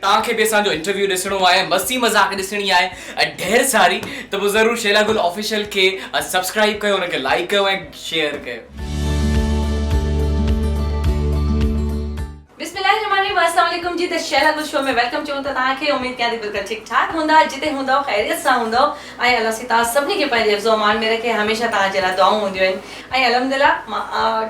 तव्हांखे बि असांजो इंटरव्यू ॾिसणो आहे, मस्ती मज़ाक ॾिसणी आहे ढेर सारी, त पोइ ज़रूरु शैला गुल ऑफिशियल खे सब्सक्राइब कयो, हुनखे लाइक कयो ऐं शेयर कयो। अस्सलामुअलैकुम जी, त शैला गुल शो में वेलकम चऊं त तव्हांखे। उम्मीद कयां थी बिल्कुलु ठीकु ठाक हूंदा, जिते हूंदव ख़ैरियत सां हूंदव ऐं अलाह से तव्हां सभिनी खे पंहिंजे हिफ़्ज़ो अमान में रखे, हमेशह तव्हांजे लाइ दुआऊं हूंदियूं आहिनि। ऐं अल्हम्दुलिल्लाह मां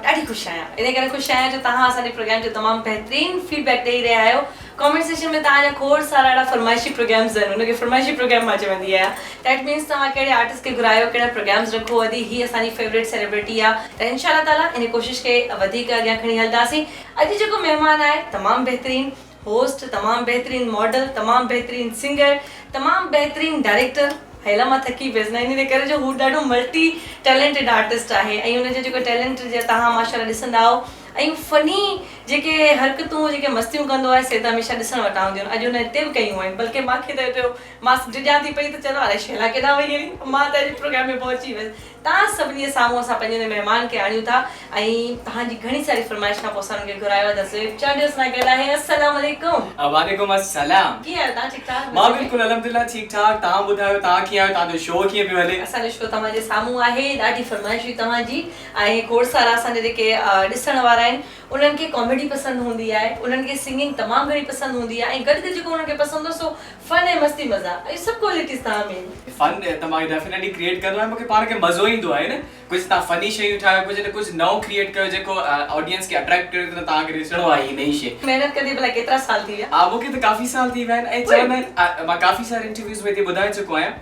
ॾाढी ख़ुशि आहियां, इन करे ख़ुशि आहियां जो तव्हां असांजे प्रोग्राम जो तमामु बहितरीन फीडबैक ॾेई रहिया आहियो। कमेंट सेक्शन में तव्हांजा खोड़ सारा अहिड़ा फरमाइशी प्रोग्राम्स आहिनि, उनखे फरमाइशी प्रोग्राम मां चवंदी आहियां। दैट मीन्स तव्हां कहिड़े आर्टिस्ट खे घुरायो, कहिड़ा प्रोग्राम्स रखो, अॼु ही असांजी फेवरेट सेलिब्रिटी आहे, त इंशाअल्लाह ताला इन कोशिशि खे वधीक अॻियां खणी हलंदासीं। अॼु जेको महिमान आहे तमामु बहितरीन होस्ट, तमामु बहितरीन मॉडल, तमामु बहितरीन सिंगर, तमामु बहितरीन डायरेक्टर। हेला मां थकी पियसि न, इन करे जो हू ॾाढो मल्टी टैलेंटेड आर्टिस्ट आहे ऐं हुनजो जेको टैलेंट जे तव्हां माशाअल्लाह ॾिसंदा आहियो ऐं फनी जेके हरकतूं, जेके मस्तियूं कंदो आहे, से त हमेशह ॾिसण वटां हूंदियूं आहिनि। अॼु हुन हिते बि कयूं आहिनि, बल्कि मूंखे त पियो मां डिॼां थी पई त चलो अरे शैला केॾां वई हुई, मां त अॼु प्रोग्राम में पहुची वियसि। तव्हां सभिनी जे साम्हूं असां पंहिंजे महिमान खे आणियूं था ऐं तव्हांजी घणी सारी फरमाइश खां पोइ असां हुनखे घुरायो आहे। त चढ़ियो सां गॾु आहे अस्सलाम वालेकुम। वालेकुम अस्सलाम। कीअं आहियो तव्हां? ठीकु ठाक? मां बिल्कुलु अल्हम्दुलिल्लाह ठीकु ठाक। तव्हां ॿुधायो, तव्हां कीअं आहियो? तव्हांजो शो कीअं पियो हले? असांजो शो तव्हांजे साम्हूं आहे, ॾाढी फरमाइश हुई तव्हांजी ऐं खोड़ सारा असांजे जेके ॾिसण वारा आहिनि उन्हनि खे कॉमेडी पसंदि हूंदी आहे, उन्हनि खे सिंगिंग तमामु घणी पसंदि हूंदी आहे ऐं गॾु गॾु जेको उन्हनि खे पसंदि हो सो फन ऐं मस्ती मज़ाक, इहे सभु क्वालिटीज़ तव्हां में। फन त मां डेफिनेटली क्रिएट कंदो आहियां, मूंखे पाण खे मज़ो ईंदो आहे न। कुझु तव्हां फनी शयूं ठाहियो, कुझु न कुझु नओं क्रिएट कयो जेको ऑडियंस खे अट्रैक्ट करे, त तव्हांखे ॾिसणो आहे ही नई शइ। महिनत कंदे भला केतिरा साल थी विया? मूंखे त काफ़ी साल थी विया आहिनि ऐं चवंदा आहिनि, मां काफ़ी सारे इंटरव्यूज़ में हिते ॿुधाए चुको आहियां,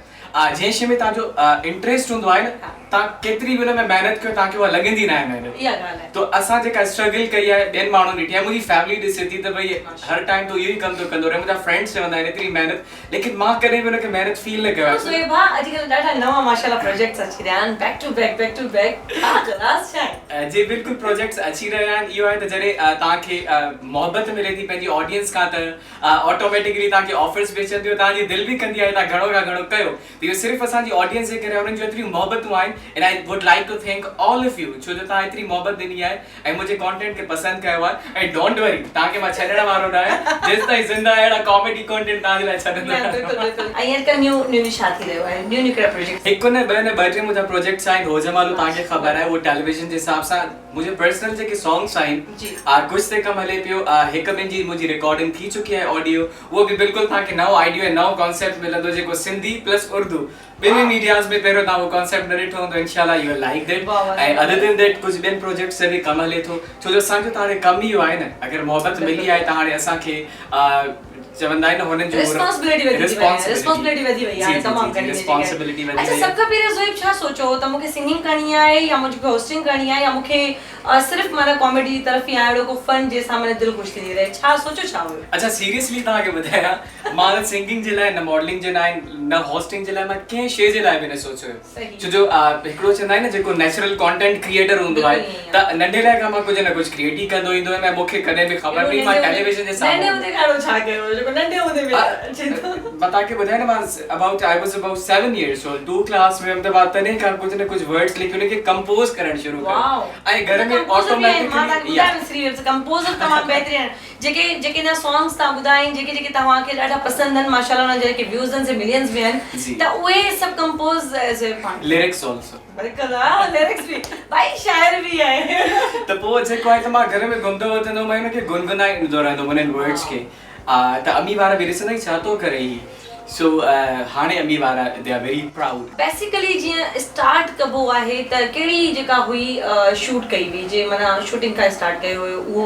जंहिं शइ में तव्हांजो इंट्रस्ट हूंदो आहे न, तव्हां केतिरी बि हुन में महिनत कयो तव्हांखे उहा लॻंदी न आहे महिनत। इहा ॻाल्हि आहे। तो असां जेका स्ट्रगल कई आहे ॿियनि माण्हुनि ॾिठी आहे, मुंहिंजी फैमिली ॾिसे थी त भई हर टाइम तो इहो ई कमु थो कंदो रहे, मुंहिंजा फ्रेंड्स चवंदा आहिनि एतिरी महिनत, लेकिन मां कॾहिं बि हुनखे महिनत फील न कयो आहे। सुहेब भाउ, अॼुकल्ह ॾाढा नवां माशाअल्लाह प्रोजेक्ट्स अची रहिया आहिनि, बैक टू बैक क्लास छा जी बिल्कुलु प्रोजेक्ट्स अची रहिया आहिनि। इहो आहे त जॾहिं तव्हांखे मोहबत मिले थी पंहिंजी ऑडियंस खां, त ऑटोमेटिकली तव्हांखे ऑफर्स बि अचनि थियूं, तव्हांजी दिलि बि कंदी आहे तव्हां घणो खां घणो कयो। त इहो सिर्फ़ु असांजी ऑडियंस जे करे, उन्हनि जूं एतिरियूं मोहबतूं आहिनि and I would like to thank all of you, छो जो तव्हां एतिरी मोहबत ॾिनी आहे ऐं मुंहिंजे कॉन्टेंट खे पसंदि कयो आहे। ऐं डोंट वरी, तव्हांखे मां छॾण वारो न आहियां, जेसि ताईं ज़िंदा अहिड़ा कॉमेडी कॉन्टेंट तव्हांजे लाइ छॾंदो आहियां। ऐं अॼुकल्ह न्यू छा थी रहियो आहे? न्यू कहिड़ा प्रोजेक्ट? हिकु न ॿ न ॿ टे मुंहिंजा प्रोजेक्ट्स आहिनि। होजमालू तव्हांखे ख़बर आहे, उहो टेलीविजन जे हिसाब सां मुंहिंजे पर्सनल जेके सॉन्ग्स आहिनि कुझु ते कमु हले पियो। हिकु ॿिनि जी मुंहिंजी रिकॉर्डिंग थी चुकी आहे ऑडियो, उहो बि बिल्कुलु तव्हांखे नओं आइडियो ऐं नओं कॉन्सेप्ट मिलंदो, जेको सिंधी प्लस उर्दू ॿिन्ही मीडियाज़ में पहिरियों तव्हां उहो कॉन्सेप्ट न ॾिठो हूंदो। इंशाल्लाह यू विल लाइक दैट। ऐं अदर देन दैट कुझु ॿियनि प्रोजेक्ट्स ते बि कमु हले थो, छो जो असांजो त हाणे कमु इहो आहे न, अगरि मोहबत मिली आहे त हाणे असांखे चवंदा आहिनि हुननि जो रिस्पॉन्सिबिलिटी वधी वई आहे तमामु घणी। रिस्पॉन्सिबिलिटी वधी अच्छा, सब खां पहिरियों ज़ोइब छा सोचो त मूंखे सिंगिंग करणी आहे या मूंखे होस्टिंग करणी आहे या मूंखे सिर्फ़ु माना कॉमेडी जी तरफ़ ई अहिड़ो को फन जे सामने दिलि ख़ुशि थी रहे, छा सोचो छा हुयो? अच्छा, सीरियसली तव्हांखे ॿुधायां, मां न सिंगिंग जे लाइ, न मॉडलिंग जे लाइ, न होस्टिंग जे लाइ, मां कंहिं शइ जे लाइ बि न सोचियो हुयो। छो जो हिकिड़ो चवंदा आहिनि न, जेको नेचुरल कॉन्टेंट क्रिएटर हूंदो आहे, त नंढे लाइ खां मां कुझु न कुझु क्रिएट ई कंदो ईंदो आहियां। मूंखे कॾहिं बि ख़बर पई मां टेलीविजन जे साम्हूं मां तव्हांखे ॿुधायां न, मां I was about 7 years old, 2 class में हुयमि त मां तॾहिं खां कुझु न कुझु वर्ड्स लिखी उनखे कंपोज करणु शुरू कयो ऐं घर में ऑटोमेटिकली कंपोज़र तमामु बहितरीन आहिनि। जेके ना सॉन्ग्स तव्हां ॿुधाइनि, जेके तव्हांखे ॾाढा पसंदि आहिनि माशाअल्लाह, उनजा जेके व्यूज़ आहिनि से मिलियंस में आहिनि, त उहे सभु कंपोज लिरिक्स ऑल्सो लिरिक्स बि भाई शायर बि आहे। त पोइ जेको आहे त मां घर में घुमंदो वधंदो, मां हुनखे गुनगुनाईंदो रहंदो उन्हनि वर्ड्स खे। त अम्मी वारा बि ॾिसंदा छा थो करे ही, सो हाणे अम्मी वारा they are very proud. Basically जीअं स्टार्ट कबो आहे त कहिड़ी जेका हुई शूट कई हुई, जे माना शूटिंग खां स्टार्ट कयो हुयो, उहो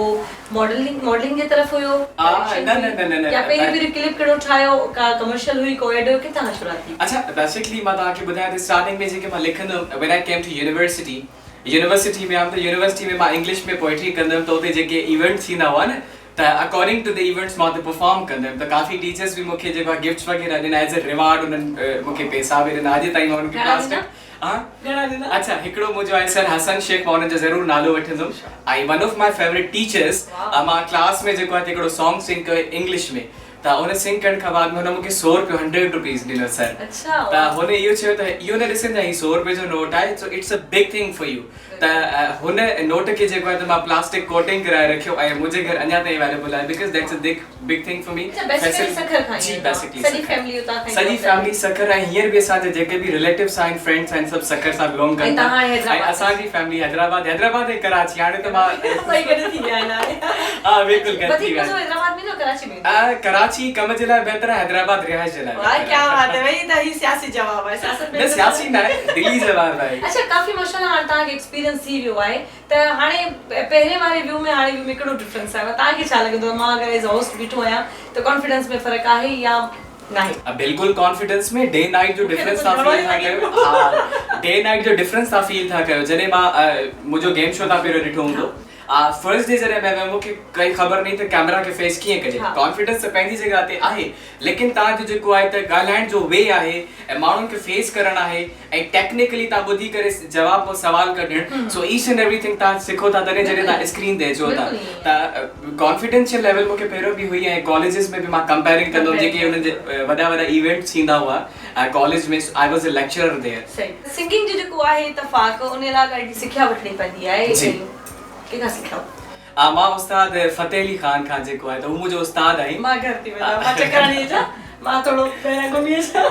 मॉडलिंग जे तरफ़ हुयो? न या पहिरीं क्लिप कहिड़ो ठाहियो, का कमर्शियल हुई, को एड हुयो, किथां खां शुरूआत थी? अच्छा, बेसिकली मां तव्हांखे ॿुधायां त स्टार्टिंग में जेके मां लिखंदुमि, when I came to university में आयमि त यूनिवर्सिटी में मां इंग्लिश में पोएट्री कंदुमि, त उते जेके इवेंट थींदा हुआ न, त अकॉर्डिंग टू द इवेंट्स मां उते परफॉर्म कंदुमि। त काफ़ी टीचर्स बि मूंखे जेको आहे गिफ्ट्स वग़ैरह ॾिना एज़ अ रिवार्ड, उन्हनि मूंखे पैसा बि ॾिना। अॼु ताईं मां उनखे क्लास में अच्छा, हिकिड़ो मुंहिंजो आहे सर हसन शेख, मां हुनजो ज़रूरु नालो वठंदुमि। ऐं one of my favourite teachers, मां क्लास में जेको आहे हिकिड़ो सॉन्ग सिंग कयो इंग्लिश में, त उन सिंग करण खां बाद में हुन मूंखे 100 रुपयो 100 रुपीस ॾिनो सर। अच्छा त हुन इहो चयो त इहो न ॾिसंदा ही 100 रुपए जो नोट आहे, so it's a big thing for U. त हुन नोट खे जेको आहे त मां प्लास्टिक कोटिंग कराए रखियो ऐं मुंहिंजे घर अञा ताईं अवेलेबल आहे because that's a big thing for me. जी बेसिकली सॼी फैमिली उतां खाई, सॼी फैमिली सकर ऐं हींअर बि असांजे जेके बि रिलेटिव्स आहिनि फ्रेंड्स आहिनि सभु सकर सां बिलोंग कंदा आहिनि। ऐं असांजी फैमिली हैदराबाद ऐं कराची, हाणे त मां ॿई गॾु थी विया आहिनि। हा बिल्कुल गॾु थी विया आहिनि। हैदराबाद में न कराची में? कराची कम जे लाइ बहितर आहे, हैदराबाद रिहाइश जे लाइ। वाह क्या बात है भाई, त ही सियासी जवाब आहे, सियासत में न सियासी न आहे, दिली जवाब आहे। अच्छा काफ़ी माशाल्लाह हाणे तव्हांखे एक्सपीरियंस थी वियो आहे त हाणे पहिरें वारे व्यू में हाणे व्यू में कहिड़ो डिफरेंस आहे? तव्हांखे छा लॻंदो आहे? मां अगरि एज़ होस्ट बीठो आहियां त कॉन्फिडेंस में फ़र्क़ु आहे या नहीं? बिल्कुल कॉन्फिडेंस में डे नाइट जो डिफरेंस था फील था कयो। हां डे नाइट जो डिफरेंस था फील था कयो। जॾहिं मां मुंहिंजो गेम शो था पहिरियों ॾिठो हूंदो, फर्स्ट डे जॾहिं मैं मूंखे काई ख़बर नहीं त कैमरा के फेस कीअं कजे। कॉन्फिडेंस त पंहिंजी जॻह ते आहे, लेकिन तव्हांजो जेको आहे त ॻाल्हाइण जो वे आहे ऐं माण्हुनि खे फेस करणु आहे ऐं टेक्निकली तव्हां ॿुधी करे जवाब सवाल कढणु, सो ईच एंड एवरीथिंग तव्हां सिखो था तॾहिं जॾहिं तव्हां स्क्रीन ते अचो था। त कॉन्फिडेंशियल लेवल मूंखे पहिरियों बि हुई ऐं कॉलेजिस में बि मां कंपेयरिंग कंदो हुउमि जेके हुननि जे वॾा वॾा इवेंट्स थींदा हुआ कॉलेज में, I was a lecturer there. सही सिंगिंग जो जेको आहे इतफाक़ उन लाइ ॾाढी सिखिया वठणी पवंदी आहे। केखां सिखिया? मां उस्ताद फतेह अली खान खां जेको आहे त हू मुंहिंजो उस्ताद आहे। मां घर थी वञा, मां चकराणी अचां, मां थोड़ो पहिरियां घुमी अचां।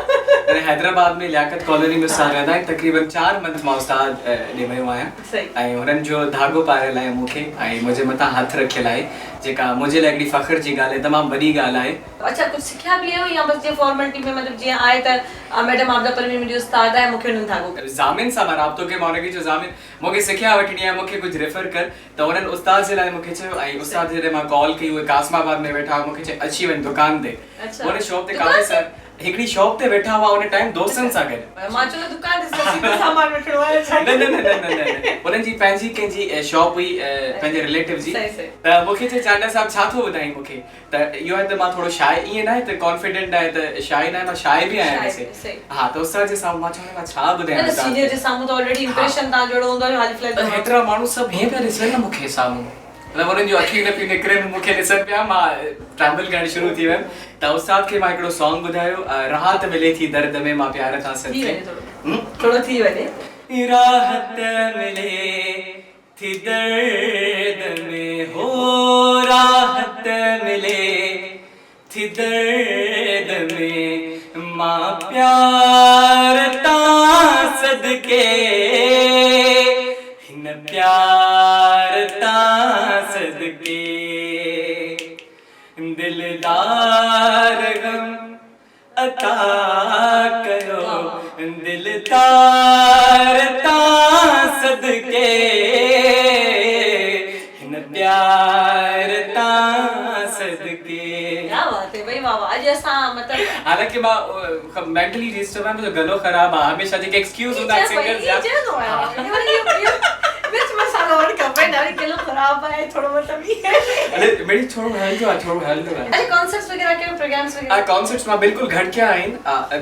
हैदराबाद में लियाकत कॉलोनी में उस्ताद रहंदा आहिनि, तक़रीबन 4 मंथ मां उस्ताद ॾे वियो आहियां। ऐं हुननि जो धाॻो पारियल आहे मूंखे ऐं मुंहिंजे मथां हथ रखियल आहे, जेका मुंहिंजे लाइ हिकिड़ी फ़ख्र जी ॻाल्हि आहे, तमामु वॾी ॻाल्हि आहे। अच्छा कुझु सिखिया बि आहियो या बस जे फॉर्मेलिटी में मतलब जीअं आहे त मैडम आपदा परवीन मुंहिंजी उस्ताद आहे, मूंखे हुननि धाॻो ज़ामिन सां मां राब्तो कयो, मां हुनखे चयो ज़ामिन मूंखे सिखिया वठणी आहे, मूंखे कुझु रेफर कर। त हुननि उस्ताद जे लाइ मूंखे चयो ऐं उस्ताद जॾहिं मां कॉल कई, उहे कासमाबाद में वेठा हुआ, मूंखे चयो अची वञ दुकान ते। हुन शॉप ते काफ़ी सार हिकिड़ी शॉप ते वेठा हुआ उन टाइम दोस्तनि सां गॾु। मां चयो दुकान ते सामान वठणो आहे। न उन्हनि जी पंहिंजी कंहिंजी शॉप हुई पंहिंजे रिलेटिव जी। त मूंखे चयो चांडा साहब छा थो ॿुधाई मूंखे, त इहो आहे त मां थोरो शाय ईअं न आहे त कॉन्फिडेंट आहे त शाय न आहे, मां शाय बि आहियां वैसे। हा त उस्ताद जे साम्हूं मां चयो मां छा ॿुधायां, सीनियर जे साम्हूं त ऑलरेडी इंप्रेशन तव्हां जहिड़ो हूंदो आहे, हाली फ्लैट हेतिरा माण्हू सभु हीअं पिया ॾिसनि न मूंखे साम्हूं, मतलब उन्हनि जो अखियूं न पियूं निकिरनि, मूंखे ॾिसनि पिया, मां ट्रैवल करणु शुरू थी वियमि। त उस्ताद खे मां हिकिड़ो सॉन्ग ॿुधायो, राहत मिले थी दर्द में, मां प्यार सां सदके थोड़ो थी वञे। राहत मिले थी दर्द में, हो राहत मिले थी दर्द में, मां प्यार तां सदके, हिन प्यार तां सदके, दिलदार गम अता कयो, दिलदार तां सदके, हिन प्यार तां सदके। क्या बात है भाई, वाह वाह। अॼु असां मतलब हालांकि मां मेंटली डिस्टर्ब आहियां, मुंहिंजो गलो ख़राब आहे, हमेशा जेके एक्सक्यूज़ हूंदा आहिनि सिंगर्स जा मिर्च मसालो और खपे ना, गलो ख़राब आहे थोड़ो मतलब ई। अरे मेरी थोड़ो हल्को आहे। अच्छा कॉन्सर्ट्स वगैरह के प्रोग्राम्स वगैरह? कॉन्सर्ट्स मां बिल्कुल घट कया आहिनि,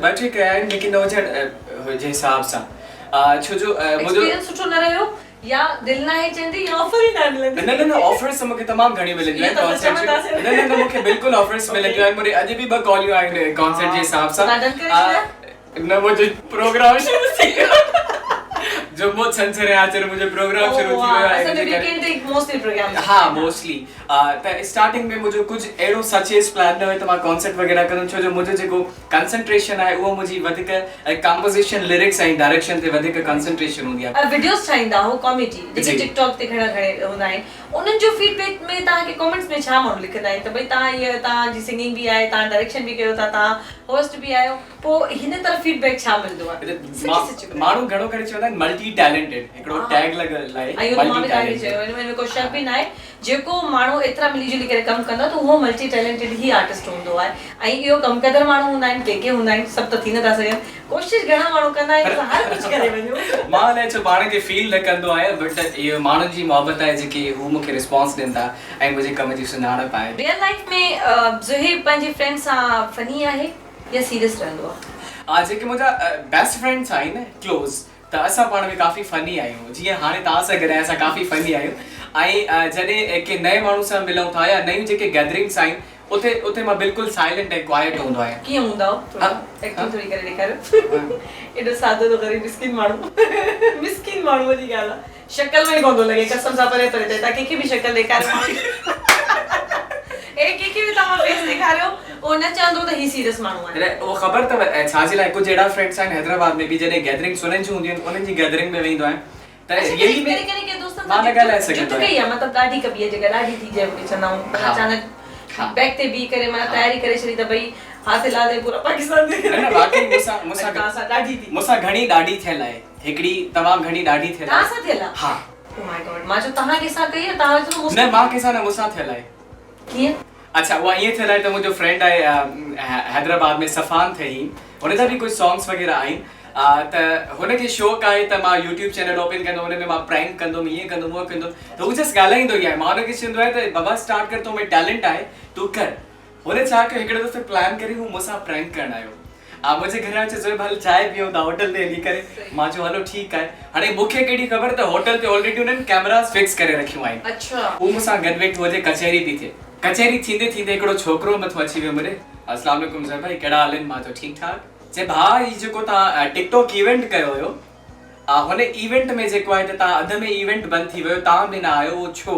ॿ टे कया आहिनि, लेकिन हुजनि जे हिसाब सां, छो जो मुंहिंजो एक्सपीरियंस सुठो न रहियो या दिल ना ही चंदी या ऑफर ही ना मिलंदी? न ऑफर्स मूंखे तमामु घणी मिलंदियूं आहिनि कॉन्सर्ट। न मूंखे बिल्कुल ऑफर्स मिलंदियूं आहिनि, मुंहिंजे अॼु बि 2 कॉलियूं आहिनि कॉन्सर्ट जे हिसाब सां। न मुंहिंजो प्रोग्राम शुरू थी वियो, जुम्मो छंछर आचर मुंहिंजो प्रोग्राम शुरू थी वियो आहे। असां वीकेंड ते मोस्टली प्रोग्राम। हा मोस्टली त स्टार्टिंग में मुंहिंजो कुझु अहिड़ो सचेस प्लान न हुयो त मां कॉन्सर्ट वग़ैरह कंदुमि, छो जो मुंहिंजो जेको कंसंट्रेशन आहे उहो मुंहिंजी वधीक कंपोज़िशन लिरिक्स ऐं डायरेक्शन ते वधीक कंसंट्रेशन हूंदी आहे। वीडियोस ठाहींदा हो कॉमेडी जेके टिकटॉक ते घणे हूंदा आहिनि, उन्हनि जो फीडबैक में तव्हांखे कमेंट्स में छा माण्हू लिखंदा आहिनि त भई तव्हां इहे तव्हांजी सिंगिंग बि आहे, तव्हां डायरेक्शन बि कयो था, तव्हां होस्ट बि आहियो, पोइ हिन तरफ़ फीडबैक छा मिलंदो आहे? माण्हू घणो करे चवंदा आहिनि मल्टी टैलेंटेड, हिकिड़ो टैग लॻल आहे मल्टी टैलेंटेड। हिन में को शक बि न आहे, जेको माण्हू एतिरा मिली जुली करे कमु कंदो त उहो मल्टी टैलेंटेड ई आर्टिस्ट हूंदो आहे। ऐं इहो कमु कंदड़ माण्हू हूंदा आहिनि, के हूंदा आहिनि, सभु त थी नथा सघनि, कोशिशि घणा माण्हू कंदा आहिनि त हर कुझु करे वञो। मां अलाए छो पाण खे फील न कंदो आहियां, बट इहो माण्हुनि जी मोहबत आहे जेकी हू मूंखे रिस्पॉन्स ॾियनि था ऐं मुंहिंजे कम जी सुञाणप आहे। रियल लाइफ में ज़ुहैब पंहिंजे फ्रेंड सां फनी आहे या सीरियस रहंदो आहे? जेके मुंहिंजा बेस्ट फ्रेंड्स आहिनि क्लोज़, त असां पाण में काफ़ी फनी आहियूं, जीअं हाणे तव्हां सां गॾु असां काफ़ी फनी आहियूं। ऐं जॾहिं के नए माण्हू सां मिलूं था या नयूं जेके गैदरिंग्स आहिनि उते मां बिल्कुलु साइलेंट ऐं क्वाइट हूंदो आहियां। कीअं हूंदा हो? थोड़ा एक्टिंग थोड़ी करे ॾेखारियो। एॾो सादो तो गरीब मिस्किन माण्हू मिस्किन माण्हूअ जी ॻाल्हि आहे, शक्ल में ई कोन थो लॻे कसम सां परे परे तव्हां कंहिंखे बि शक्ल ॾेखारियो कंहिंखे बि तव्हां फेस ॾेखारियो उहो न चवंदो त ही सीरियस माण्हू आहे। उहो ख़बर अथव छाजे लाइ कुझु अहिड़ा फ्रेंड्स आहिनि हैदराबाद में बि जॾहिं गैदरिंग्स उन्हनि जी हूंदियूं आहिनि उन्हनि जी गैदरिंग में वेंदो आहियां त रियली में के दोस्तन मां न ॻाल्हाए सघंदो आहियां मतलब ॾाढी कबीअ जगह ॾाढी थी जाए मूंखे चवंदा आहियूं अचानक बैग ते बी करे मां तयारी करे छॾी त भई हाथ हिला दे पूरा पाकिस्तान दे न वाकई मूंसां ॾाढी थी मूंसां घणी ॾाढी थियल आहे हिकिड़ी तमामु घणी ॾाढी थियल आहे। तव्हां सां थियल आहे? हा। ओ माय गॉड मां जो तव्हां कंहिंसां कई आहे तव्हां जो न मां कंहिंसां न मूंसां थियल आहे। कीअं? अच्छा उहा ईअं थियल आहे त मुंहिंजो फ्रेंड आहे हैदराबाद में सफ़ान थे ही हुन जा बि कुझु सॉन्ग्स वग़ैरह आहिनि त हुनखे शौक़ु आहे त मां यूट्यूब चैनल ओपन कंदो हुन में मां प्रैंक कंदुमि ईअं कंदुमि उहो कंदुमि त हू जस्ट ॻाल्हाईंदो ई आहे। मां हुनखे चवंदो आहे त बाबा स्टार्ट कर तो में टैलेंट आहे तूं कर। हुन छा कयो हिकिड़े दफ़े प्लान करे हू मूंसां प्रैंक करणु आयो मुंहिंजे घर अचे चयो भले चांहि पियूं था होटल ते हली करे मां चयो हलो ठीकु आहे। हाणे मूंखे कहिड़ी ख़बर त होटल ते ऑलरेडी हुननि कैमरास फिक्स करे रखियूं आहिनि। अच्छा हू मूंसां गॾु वेठो हुजे कचहरी थी थिए कचहरी थींदे थींदे हिकिड़ो छोकिरो मथो अची वियो मुंहिंजे अस्सलाम वालेकुम ज़र भाई कहिड़ा हाल आहिनि मां चयो ठीकु ठाक चए भाउ हीउ जेको तव्हां टिकटॉक इवेंट कयो हुयो हुन इवेंट में जेको आहे त तव्हां अध में इवेंट बंदि थी वियो तव्हां बि न आयो उहो छो?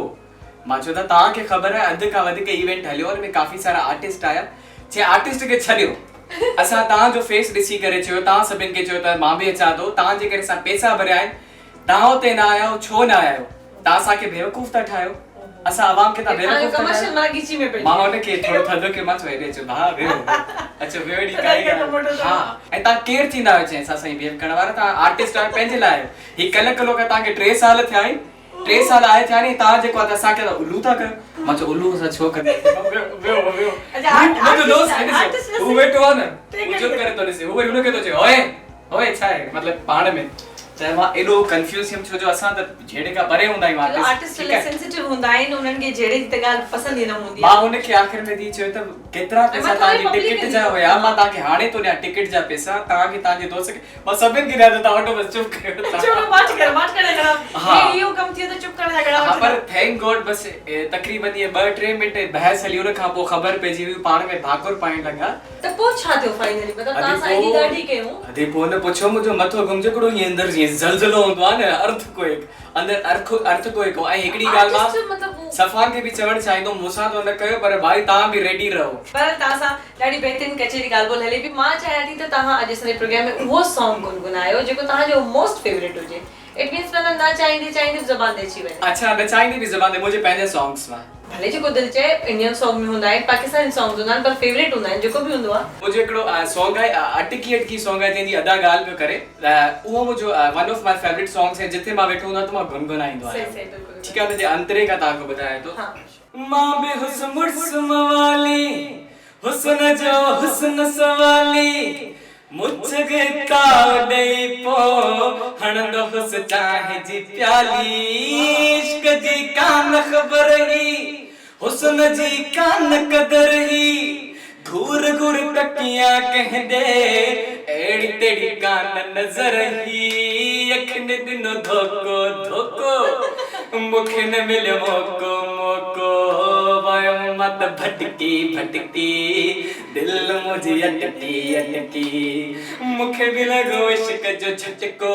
मां चयो त तव्हांखे ख़बर आहे अधु खां वधीक इवेंट हलियो हुन में काफ़ी सारा आर्टिस्ट आया चए आर्टिस्ट खे छॾियो असां तव्हांजो फेस ॾिसी करे चयो तव्हां सभिनि खे चयो त मां बि अचां थो तव्हां जे करे असां पैसा भरिया आहिनि तव्हां हुते न आया आहियो छो न आया आहियो तव्हां असांखे बेवकूफ़ था ठाहियो असां आवाम खे था बेवकूफ़ कमर्शियल मार्केटिंग में मां हुनखे थोरो थधो के मां चयो हेॾे अचो भाउ वेहो अच्छा वेहो ॾी काई हा ऐं तव्हां केरु थींदा आहियो चई असां साईं बिहेव करण वारा तव्हां आर्टिस्ट आहियो पंहिंजे लाइ आहियो ही कल्ह कल्ह खां तव्हांखे 3 साल थिया आहिनि 3 साल आए थिया नी तव्हां जेको आहे त असांखे उल्लू था कयो मां चयो उल्लू असां छो कंदा वेहो मुंहिंजो दोस्त हू वेठो आहे न हू चुप करे थो ॾिसे हू वरी हुनखे थो चए ओए ओए छा आहे मतिलबु पाण में चाहे मां एॾो कंफ्यूज थियमि छो जो असां त जहिड़े खां परे हूंदा आहियूं आर्टिस्ट सेंसिटिव हूंदा आहिनि उन्हनि खे जहिड़े जी त ॻाल्हि पसंदि ई न हूंदी मां हुनखे आख़िर में दी चयो त केतिरा पैसा तव्हांजी टिकट जा हुया मां तव्हांखे हाणे थो ॾियां टिकट जा पैसा तव्हांखे तव्हांजे दोस्त खे मां सभिनि खे ॾियां त तव्हां वटो बस चुप कयो चलो माच करे हे इहो कम थियो त चुप करण जा घणा पर थैंक गॉड बस तकरीबन ये 2-3 मिंट बहस हली उन खां पोइ ख़बर पइजी वई पाण में भाकुर पाइण लॻा त पोइ छा थियो फाइनली मतलब तव्हां सां एॾी ॾाढी कयूं अदे पोइ न पुछो मुंहिंजो मथो घुमजे हिकिड़ो ईअं अंदर जीअं ज़लज़लो हूंदो आहे न अर्थक्वेक अंदर अर्थक्वेक ऐं हिकिड़ी ॻाल्हि मां सफ़ान खे बि चवणु चाहींदुमि मूंसां तो न कयो पर भाई तव्हां बि रेडी रहो पर तव्हां सां ॾाढी बहितरीन कचहरी ॻाल्हि ॿोल हले पई मां चाहियां थी त तव्हां अॼु असांजे प्रोग्राम में उहो सॉन्ग गुनगुनायो जेको तव्हांजो मोस्ट फेवरेट हुजे इट मींस मतलब ना चाहींदे ज़बान ते अची वञे अच्छा न चाहींदी बि ज़बान ते मुंहिंजे पंहिंजे सॉन्ग्स मां भले जेको दिल चाहे इंडियन सॉन्ग में हूंदा आहिनि पाकिस्तानी सॉन्ग्स हूंदा आहिनि पर फेवरेट हूंदा आहिनि जेको बि हूंदो आहे मुंहिंजो हिकिड़ो सॉन्ग आहे अटकी अटकी सॉन्ग आहे जंहिंजी अदा ॻाल्हि पियो करे उहो मुंहिंजो one of my favourite songs आहे जिथे मां वेठो हूंदो आहियां त मां गुनगुनाईंदो आहियां ठीकु आहे हुनजे अंतरे खां तव्हांखे ॿुधायां थो मां बि हुस्न वाली हुस्न जो हुस्न सवाली मुझे ताव दई पो हणंदो हुस चाहे जी प्याली इश्क जी कान खबर ही हुस्न जी कान कदर ही घूर घूर तकियां कह दे एड़ी तेड़ी कान नजर ही अखन दिनो धोको धोको मुखे न मिले मोको मोको वायो मत भटकी भटकी दिल मुझे अटकी अटकी मुखे भी लगो इश्क जो झटको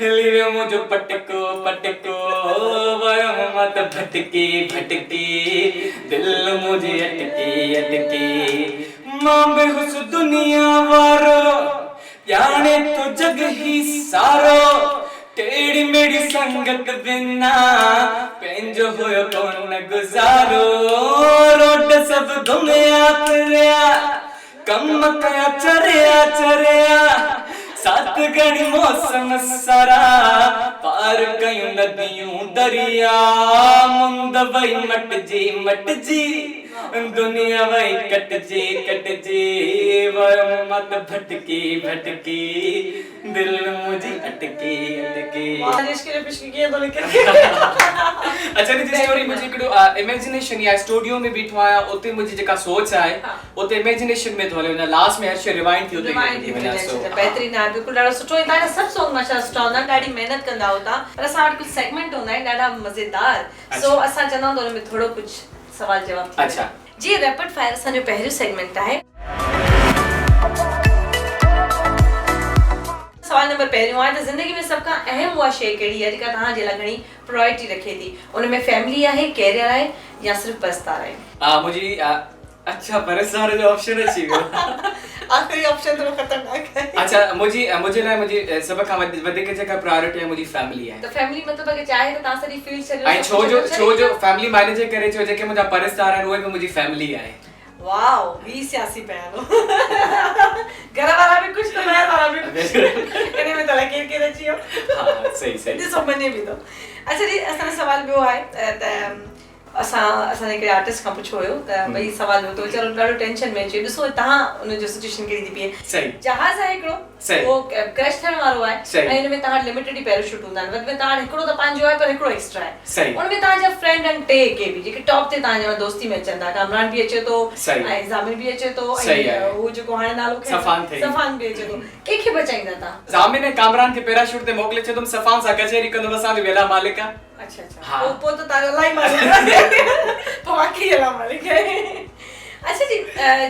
हिली वे मुझो पटको पटको वायो मत भटकी भटकी दिल मुझे अटकी अटकी मां बेहुस दुनिया वारो याने तो जग ही सारो टेढ़ी मेढ़ी संगत बिना पेंजो होयो कौन गुजारो रोड सब घुमया फिरया कम कया चरया चरया सात घड़ी मौसम सारा पार कयूं नदियूं दरिया मुंद वई मट जी दुनिया वही कटजे वरम मत भटके भटके दिल मुझे अटके अटके बारिश के लिए पिछली किए तो लेकिन अच्छा नी जी स्टोरी मुझे कड़ो इमेजिनेशन या स्टूडियो में बीठो आया उते मुझे जेका सोच आहे उते इमेजिनेशन में थोले ना लास्ट में हर रिवाइंड थी उते सो बेहतरीन आहे बिल्कुल ॾाढो सुठो ऐं तव्हांजा सभु सॉन्ग माशाल्लाह सुठा हूंदा आहिनि ॾाढी महिनत कंदा हो तव्हां पर असां वटि कुझु सेगमेंट हूंदा आहिनि ॾाढा मज़ेदार सो असां चवंदा हुन में थोरो कुझु सवाल जवाब अच्छा जी रैपिड फायर असांजो पहिरियों सेगमेंट आहे सवाल नंबर पहिरियों आहे त ज़िंदगी में सभ खां अहम उहा शइ कहिड़ी आहे जेका तव्हां जे लाइ घणी प्रायोरिटी रखे थी उन में फैमिली आहे कैरियर आहे या सिर्फ़ बस्तार आहे मुझे अच्छा परसार जो ऑप्शन अची वियो आखिरी ऑप्शन थोरो खतरनाक है अच्छा मुझे लाइ मुझे सब खां वधीक जेका प्रायोरिटी आहे मुंहिंजी फैमिली आहे त फैमिली मतलब अगर चाहे त तव्हां सॼी फील्ड छॾियो ऐं छो जो फैमिली माने जे करे छो जेके मुंहिंजा परस्तार आहिनि उहे बि मुंहिंजी फैमिली आहे वाओ ही सियासी बयान घर वाला भी कुछ तो बाहर वाला भी कुछ इने में तो लगे के रचियो हां सही ॾिसो मने भी तो अच्छा जी असां सवाल ॿियो आहे त असां हिकिड़े आर्टिस्ट खां पुछो हुयो त भई सवाल हो तो चलो ॾाढो टेंशन में अचे ॾिसो तव्हां उन जो सिचुएशन कहिड़ी थी पए सही जहाज आहे हिकिड़ो वो क्रैश थियण वारो आहे ऐं हिन में तव्हां लिमिटेड ई पैराशूट हूंदा आहिनि वधि में तव्हां हिकिड़ो त पंहिंजो आहे पर हिकिड़ो एक्स्ट्रा आहे उन में तव्हांजा फ्रेंड आहिनि टे के बि जेके टॉप ते तव्हांजा दोस्ती में अचनि था कामरान बि अचे थो ऐं ज़ामिन बि अचे थो ऐं हू जेको हाणे नालो सफ़ान बि अचे थो कंहिंखे बचाईंदा तव्हां ज़ामिन ऐं कामरान खे पैराशूट ते मोकिले छॾियमि सफ़ान सां कचहरी कंदो असांजो वेला मालिक आहे अच्छा अच्छा वो तो तारो लाई मालिक तो बाकी है मालिक अच्छा जी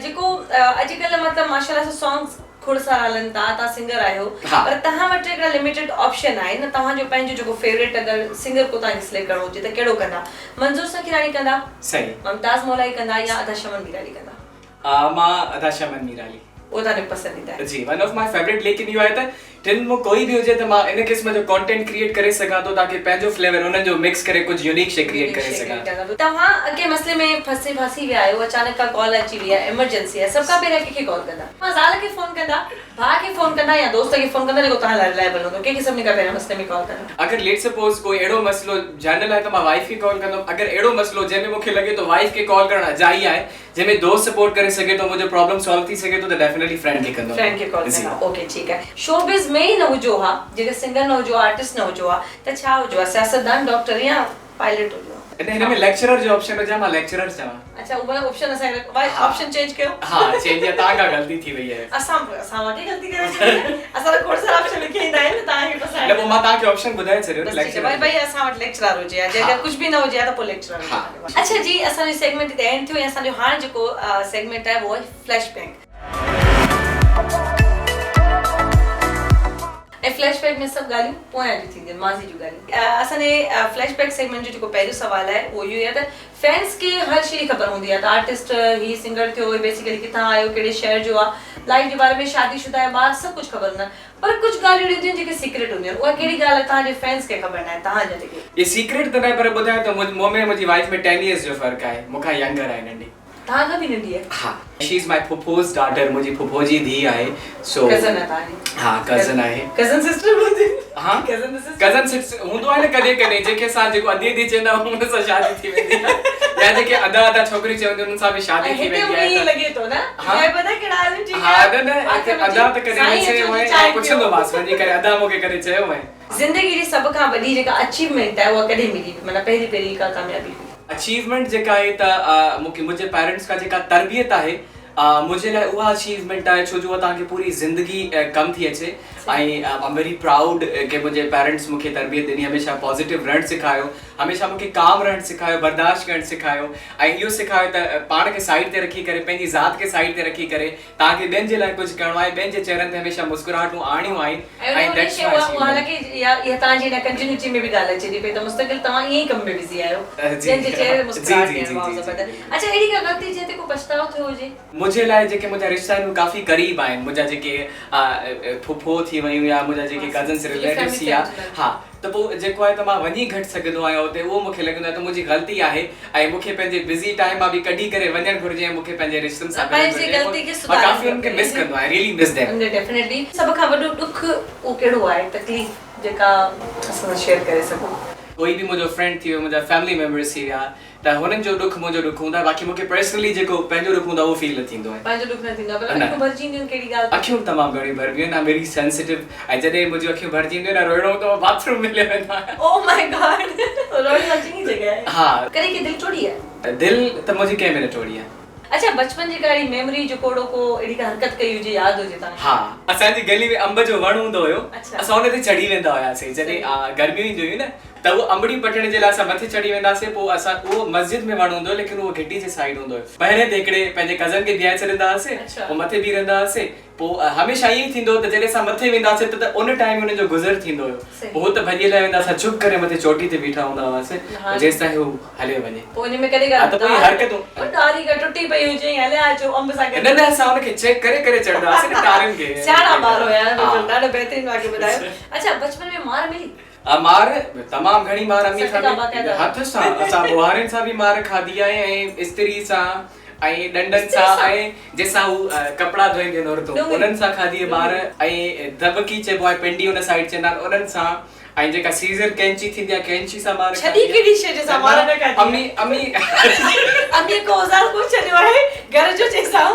जेको अॼुकल्ह मतलब माशाल्लाह से सॉन्ग्स खोड़ सारा हलन ता सिंगर आयो पर तहां वटि हिकड़ा लिमिटेड ऑप्शन आहे न तव्हां जो पंहिंजो जेको फेवरेट अगर सिंगर को तव्हां सिलेक्ट करणो हुजे त कहिड़ो कंदा मंजूर सखीरानी कंदा सही मुमताज मौलाई कंदा या अदा शमन मीराली कंदा मां अदा शमन मीराली वो तव्हांजो पसंदीदा आहे जी वन ऑफ माय फेवरेट लेकिन इहो आहे त टिन में कोई भी हुजे त मां इन क़िस्म जो कंटेंट क्रिएट करे सघां थो ताकि पंहिंजो फ्लेवर उन्हनि जो मिक्स करे कुछ यूनिक शे क्रिएट करे सघां तव्हां अॻे मसले में फासी विया आहियो अचानक का कॉल अची वई आहे इमरजेंसी आहे सब खां पहिरियों कंहिंखे कॉल कंदा मां ज़ाल खे फोन कंदा भाउ खे फोन कंदा या दोस्त खे फोन कंदा जेको तव्हां लाइ रिलायबल हूंदो कंहिंखे सभिनी खां पहिरियों मसले में कॉल कंदा अगर लेट सपोज कोई एड़ो मसलो जनरल है तो मैं वाइफ की कॉल कंदो अगर एड़ो मसलो जेमे मुखे लगे तो वाइफ के कॉल करना जाई है जेमे दोस्त सपोर्ट करे सके तो मुझे प्रॉब्लम सॉल्व थी सके तो डेफिनेटली फ्रेंड के कंदो फ्रेंड के कॉल करना ओके ठीक है शोबिज में ही न हुजो हा जेके सिंगर न हुजो आर्टिस्ट न हुजो हा त छा हुजो सियासतदान डॉक्टर या पायलट हुजो इन में लेक्चरर जो ऑप्शन हो जा मैं लेक्चरर चाह अच्छा वो ऑप्शन असा भाई ऑप्शन चेंज कयो हां चेंज या ता का गलती थी वई है असा वाके गलती करे असा कोर्स ऑप्शन लिखी इंदा है ता के पसंद ले वो मैं ता के ऑप्शन बुधाए छरियो लेक्चरर भाई भाई असा वट लेक्चरर हो जे अगर कुछ भी न हो जे तो पो लेक्चरर अच्छा जी असा सेगमेंट ते एंड थियो असा जो हां जो सेगमेंट है वो फ्लैशबैक फ्लैशबैक में सब गालियों पोयां जी थींदी माज़ी जो गालियों असाने फ्लैशबैक सेगमेंट जो जेको पहिरियों सवाल है वो यो है त फैंस के हर शे खबर होंदी है त आर्टिस्ट ही सिंगर थियो बेसिकली किथां आयो केड़े शहर जो आ लाइफ के बारे में शादीशुदा है बार सब कुछ खबर न पर कुछ गालियों दी जेके सीक्रेट होंदी है वो केड़ी गाल ता जे फैंस के खबर न ता जे जेके ये सीक्रेट त न पर बुधाए तो मो में मुजी वाइफ में 10 इयर्स जो फर्क है मुखा यंगर है नंडी ता का भी नंडी है हां शी इज माय फुफोज डॉटर मुजी फुफोजी धी आहे सो कजन है तानी हां कजन आहे कजन सिस्टर बोलती हां कजन सिस्टर हुंदो आहे न कदे कदे जेके सा जेको अधे दी चेंदा उन सां शादी थी वेंदी या जेके अदा छोकरी चवंदी उन सां भी शादी थी वेंदी है ये लगे तो ना ये पता केड़ा आलम जी हां न अदा त करे वैसे होए पुछंदो मास वनी करे अदा मोके करे चयो है जिंदगी जी सब का बड़ी जेका अचीवमेंट है वो कदे मिली मतलब पहली का कामयाबी अचीवमेंट जेका आहे त मुझे पेरेंट्स का जेका तरबियत आहे मुझे लाइ उहा अचीवमेंट आहे छो जो तव्हांखे पूरी ज़िंदगी कम थी अचे ऐं आई एम वेरी प्राउड कि मुझे पेरेंट्स मूंखे तरबियत ॾिनी हमेशह पॉजिटिव रहणु सिखायो हमेशह मूंखे काम रहणु सिखायो बर्दाश्त करणु सिखायो ऐं इहो सिखायो त पाण खे साइड ते रखी करे पंहिंजी ज़ात खे साइड ते रखी करे तव्हांखे ॿियनि जे लाइ कुझु करिणो आहे ॿियनि जे चेहरनि ते हमेशह मुस्कुराहटूं आणियूं आहिनि ऐं दैट्स हालांकि इहा तव्हांजी हिन कंटिन्यूटी में बि ॻाल्हि अचे थी पई त मुस्तक़िल तव्हां ईअं ई कम में बिज़ी आहियो ॿियनि जे चेहरे ते मुस्कुराहट अच्छा अहिड़ी का ग़लती जंहिं ते को पछतावो थियो हुजे मुझे लाइ जेके मुंहिंजा रिश्ता आहिनि काफ़ी क़रीब आहिनि मुंहिंजा जेके फुफो थी वयूं या मुंहिंजा जेके कज़न्स रिलेटिव्स या हा त पोइ जेको आहे त मां वञी घटि सघंदो आहियां उते उहो मूंखे लॻंदो आहे त मुंहिंजी ग़लती आहे ऐं मूंखे पंहिंजे बिज़ी टाइम मां बि कढी करे वञणु घुरिजे ऐं मूंखे पंहिंजे रिश्तनि सां काफ़ी उनखे मिस कंदो आहियां रियली मिस देम डेफिनेटली सभ खां वॾो दुख उहो कहिड़ो आहे तकलीफ़ जेका असां शेयर करे सघूं कोई भी मुझो फ्रेंड थियो मुझा फैमिली मेंबर्स थी या त हुनन जो दुख मुझो दुख हुंदा बाकी मुके पर्सनली जेको पंजो दुख हुंदा वो फील न थींदो है पंहिंजो दुख न थींदो पर अखियूं भरजींदियूं कहिड़ी ॻाल्हि अखियूं तमाम घणी भरबियूं ना मेरी सेंसिटिव ऐं जॾहिं मुंहिंजी अखियूं भरजींदियूं ना रोइणो तो बाथरूम में ले वेंदो आहियां ओ माय गॉड रोइण लाइ चङी जॻह आहे हा कॾहिं की दिलि टोड़ी आहे दिल त मुंहिंजी कंहिं में न टोड़ी आहे अच्छा बचपन जी कहिड़ी मेमोरी जो कोड़ो को अहिड़ी का हरकत कई हुजे यादि हुजे तव्हांखे हा असांजी गली में अंब जो वण हूंदो हुयो अच्छा। असां हुन ते चढ़ी वेंदा हुआसीं जॾहिं गर्मियूं ईंदियूं हुयूं न त उहो अंबड़ी पटण जे लाइ असां मथे चढ़ी वेंदासीं पोइ असां उहो मस्जिद में वण हूंदो हुयो लेकिन उहो घिटी जे साइड हूंदो हुयो पहिरें ते हिकिड़े पंहिंजे कज़न खे बीहाए छॾींदा हुआसीं अच्छा। पोइ मथे बीह रहंदा हुआसीं पोइ हमेशह ईअं ई थींदो हो त जॾहिं असां मथे वेंदासीं त उन टाइम हुन जो गुज़र थींदो हुयो सही। पोइ त भॼी लाइ वेंदा असां चुप करे मथे चोटी ते बीठा हूंदा हुआसीं हाँ। जेसि ताईं हू हलियो वञे पोइ इन में कॾहिं हा, त पोइ इहे हरकतूं डारी का टुटी पई हुजे हलिया अचो अंब सां गॾु न न असां हुनखे चेक करे करे चढ़ंदा हुआसीं न तारनि खे सियाणा ॿार हुया हा। ॾाढो बहितरीन वाक्य ॿुधायो अच्छा बचपन में मार मिली मार तमाम घणी मार अमी सटका बाक़ाइदा। हथ सां असां बुहारनि सां बि मार खाधी आहे ऐं इस्त्री सां ऐं डंडनि सां ऐं जंहिंसां हू कपिड़ा धोईंदियूं आहिनि औरतूं डुंगरी। उन्हनि सां खाधी आहे मार ऐं दबकी चइबो आहे पिंडी हुन साइड चवंदा आहिनि उन्हनि सां ऐं जेका सीज़र कैंची थींदी आहे कैंची सां मार छॾी कहिड़ी शइ जंहिंसां मार न खाधी अमी अमी अमी को औज़ार को छॾियो आहे घर जो जंहिंसां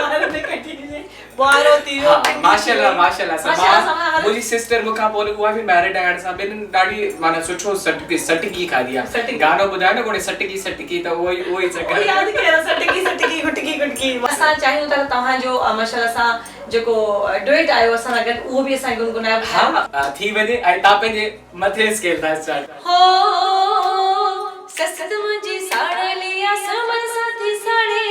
मार में कटी हुजे बुआरो तीरो माशाल्लाह माशाल्लाह माशाल्लाह सां हर मुंहिंजी सिस्टर मूंखां पोइ उहा बि मैरिड आहे हाणे सां ॿिन्हिनि ॾाढी माना सुठो सटकी खाधी आहे सटकी। गानो ॿुधायो न कोई सटकी सटकी त उहो ई ओ यादि कयो सटकी सटकी गुटकी गुटकी असां चाहियूं था तव्हांजो माशाल्लाह सां जेको डुएट आयो असां सां गॾु उहो बि असां गुनगुनायो हा थी वञे ऐं तव्हां पंहिंजे मथे स्केल था स्टार्ट हो ससत मुंहिंजी साड़ लिया समर साथी साड़े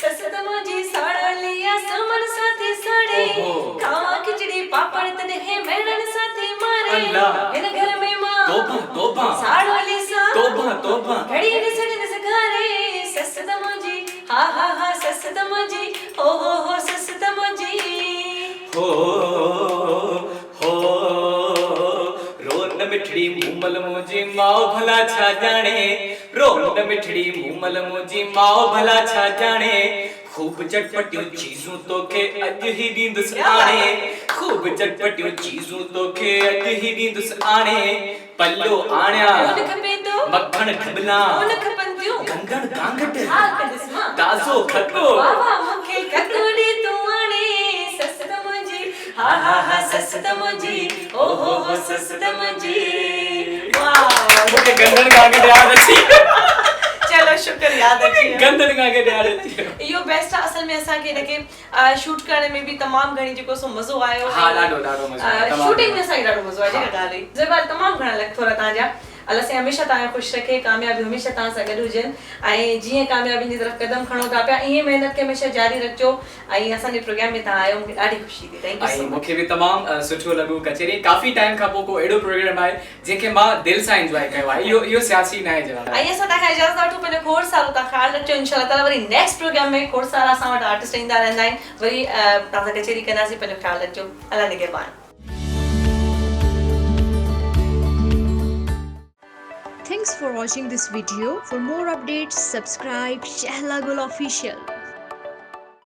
ससत मुंहिंजी साड़ लिया समर साथी साड़े ओहो। खावा खिचड़ी पापड़ तने है मेरन साथी मारे अल्लाह। इन घर में मां तौबा तौबा साड़ वाली सा तौबा तौबा घड़ी घड़ी सगारे ससत मुंहिंजी हा हा हा ससत मुंहिंजी हो ससत मुंहिंजी हो रोन मिठड़ी मूमल मुंहिंजी माओ भला छा ॼाणे रोन मिठड़ी मूमल मुंहिंजी माओ भला छा ॼाणे खूब चटपटियूं चीज़ूं तोखे अॼु ई ॾींदुसि आणे खूब चटपटियूं चीज़ूं तोखे अॼु ई ॾींदुसि आणे पल्लो आणिया उन खपे तो मक्खण खबला उन खपंदियूं गंगण गांगट हा कदस मां ताज़ो खटो वाह वाह मूंखे ककोड़ी तूं आणे ससत मुंहिंजी हा हा हा ससत मुंहिंजी ओ हो ससत मुंहिंजी वाह मूंखे गंगण गांगट यादि अची चलो शुक्र याद अची वियो। गंदन गांगट यादि अची वियो इहो बेस्ट आहे असल में असांखे हिनखे शूट करण में बि तमामु घणी जेको सो मज़ो आयो हा ॾाढो मज़ो आयो तमामु शूटिंग में असांखे ॾाढो मज़ो आयो जेका ॻाल्हि हुई ज़बार तमामु घणा लख थोरा तव्हांजा अलाह साईं हमेशह तव्हांखे ख़ुशि रखे कामयाबी हमेशह तव्हां सां गॾु हुजनि ऐं जीअं कामयाबी जी तरफ़ क़दम खणो था पिया ईअं महिनत खे हमेशह जारी रखिजो ऐं असांजे प्रोग्राम में तव्हां आयो मूंखे ॾाढी ख़ुशी थी थैंक यू ऐं सो मच मूंखे बि तमामु सुठो लॻो कचेरी काफ़ी टाइम खां पोइ को अहिड़ो प्रोग्राम आहे जंहिंखे मां दिलि सां एंजॉय कयो आहे इहो सियासी न आहे जवाब ऐं असां तव्हांखां इजाज़त वठूं पंहिंजो खोड़ सारो तव्हां ख़्यालु रखिजो इंशाल्लाह ताला वरी नेक्स्ट प्रोग्राम में खोड़ सारा असां वटि आर्टिस्ट ईंदा रहंदा आहिनि वरी तव्हां सां कचेरी कंदासीं पंहिंजो ख़्यालु रखिजो अल्लाह निगहबान Thanks for watching this video. For more updates, subscribe Shehla Gul Official.